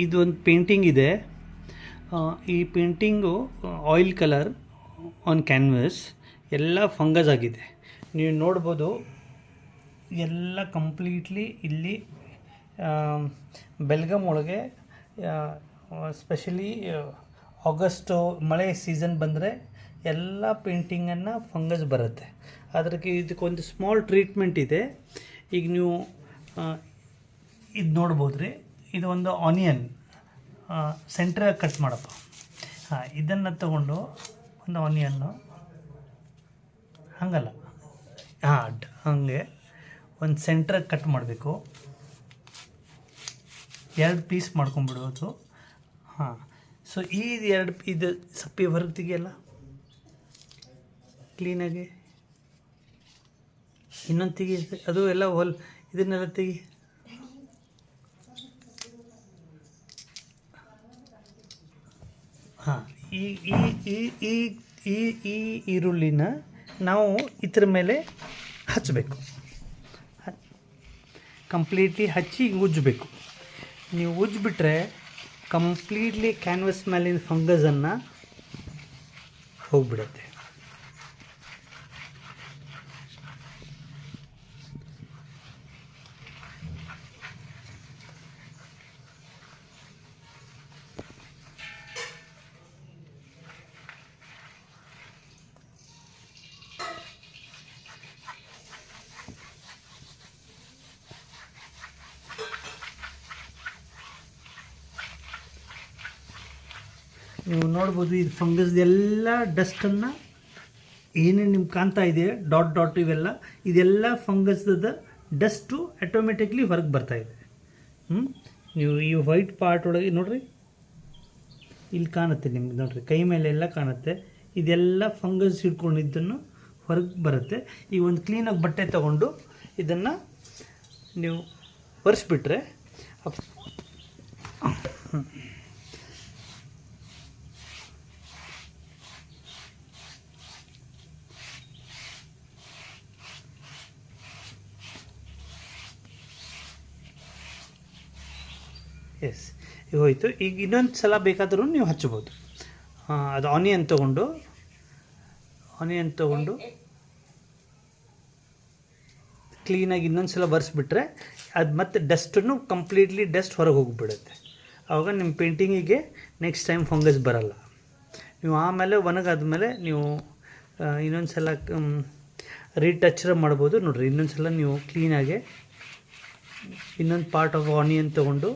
ಇದೊಂದು ಪೇಂಟಿಂಗ್ ಇದೆ. ಈ painting oil colour on canvass ಎಲ್ಲ ಫಂಗಸ್ ಆಗಿದೆ. ನೀವು ನೋಡ್ಬೋದು ಎಲ್ಲ ಕಂಪ್ಲೀಟ್ಲಿ ಇಲ್ಲಿ ಬೆಲ್ಗಮ್ ಒಳಗೆ ಸ್ಪೆಷಲಿ ಆಗಸ್ಟು ಮಳೆ ಸೀಸನ್ ಬಂದರೆ ಎಲ್ಲ ಪೇಂಟಿಂಗನ್ನು ಫಂಗಸ್ ಬರುತ್ತೆ. ಅದಕ್ಕೆ ಇದಕ್ಕೊಂದು ಸ್ಮಾಲ್ ಟ್ರೀಟ್ಮೆಂಟ್ ಇದೆ. ಈಗ ನೀವು ಇದು ನೋಡ್ಬೋದು ರೀ, ಇದು ಒಂದು ಆನಿಯನ್ ಸೆಂಟ್ರಾಗಿ ಕಟ್ ಮಾಡಪ್ಪ. ಇದನ್ನು ತಗೊಂಡು ಒಂದು ಆನಿಯನ್ನು ಹಂಗಲ್ಲ, ಹಾಗೆ ಒಂದು ಸೆಂಟ್ರಾಗಿ ಕಟ್ ಮಾಡಬೇಕು. 2 ಪೀಸ್ ಮಾಡ್ಕೊಂಬಿಡೋದು. ಸೊ ಇದು ಸಪ್ಪೆ ಹೊರಗೆ ತೆಗಿಯಲ್ಲ ಕ್ಲೀನಾಗಿ. ಇನ್ನೊಂದು ತೆಗಿ, ಅದು ಎಲ್ಲ ಇದನ್ನೆಲ್ಲ ತೆಗಿ. ಈ ಈ ಈ ಈ ಈ ಈ ಈರುಳ್ಳಿನ ನಾವು ಇದ್ರ ಮೇಲೆ ಹಚ್ಚಬೇಕು. ಕಂಪ್ಲೀಟ್ಲಿ ಹಚ್ಚಿ ಉಜ್ಜಬೇಕು. ನೀವು ಉಜ್ಜಿಬಿಟ್ರೆ ಕಂಪ್ಲೀಟ್ಲಿ ಕ್ಯಾನ್ವಸ್ ಮೇಲಿನ ಫಂಗಸನ್ನು ಹೋಗಿಬಿಡುತ್ತೆ. ನೀವು ನೋಡ್ಬೋದು ಇದು ಫಂಗಸ್ ಎಲ್ಲ ಡಸ್ಟನ್ನು ಏನೇನು ನಿಮ್ಗೆ ಕಾಣ್ತಾ ಇದೆ ಡಾಟ್ ಇವೆಲ್ಲ, ಇದೆಲ್ಲ ಫಂಗಸ್ದ ಡಸ್ಟು ಆಟೋಮೆಟಿಕ್ಲಿ ಹೊರಗೆ ಬರ್ತಾಯಿದೆ. ನೀವು ಈ ವೈಟ್ ಪಾರ್ಟ್ ಒಳಗೆ ನೋಡಿರಿ, ಇಲ್ಲಿ ಕಾಣುತ್ತೆ ನಿಮ್ಗೆ, ನೋಡಿರಿ ಕೈ ಮೇಲೆ ಎಲ್ಲ ಕಾಣುತ್ತೆ. ಇದೆಲ್ಲ ಫಂಗಸ್ ಹಿಡ್ಕೊಂಡಿದ್ದನ್ನು ಹೊರಗೆ ಬರುತ್ತೆ. ಈಗ ಒಂದು ಕ್ಲೀನಾಗಿ ಬಟ್ಟೆ ತೊಗೊಂಡು ಇದನ್ನು ನೀವು ಒರೆಸ್ಬಿಟ್ರೆ ಎಸ್ ಈಗ ಹೋಯಿತು. ಈಗ ಇನ್ನೊಂದು ಸಲ ಬೇಕಾದರೂ ನೀವು ಹಚ್ಬೋದು. ಅದು ಆನಿಯನ್ ತೊಗೊಂಡು ಕ್ಲೀನಾಗಿ ಇನ್ನೊಂದು ಸಲ ಒರೆಸ್ಬಿಟ್ರೆ ಅದು ಮತ್ತೆ ಡಸ್ಟನ್ನು ಕಂಪ್ಲೀಟ್ಲಿ ಡಸ್ಟ್ ಹೊರಗೆ ಹೋಗಿಬಿಡುತ್ತೆ. ಆವಾಗ ನಿಮ್ಮ ಪೇಂಟಿಂಗಿಗೆ ನೆಕ್ಸ್ಟ್ ಟೈಮ್ ಫಂಗಸ್ ಬರಲ್ಲ. ನೀವು ಆಮೇಲೆ ಒಣಗಾದ್ಮೇಲೆ ನೀವು ಇನ್ನೊಂದು ಸಲ ರೀಟಚ್ರ ಮಾಡ್ಬೋದು. ನೋಡಿರಿ, ಇನ್ನೊಂದು ಸಲ ನೀವು ಕ್ಲೀನಾಗೆ ಇನ್ನೊಂದು ಪಾರ್ಟ್ ಆಫ್ ಆನಿಯನ್ ತೊಗೊಂಡು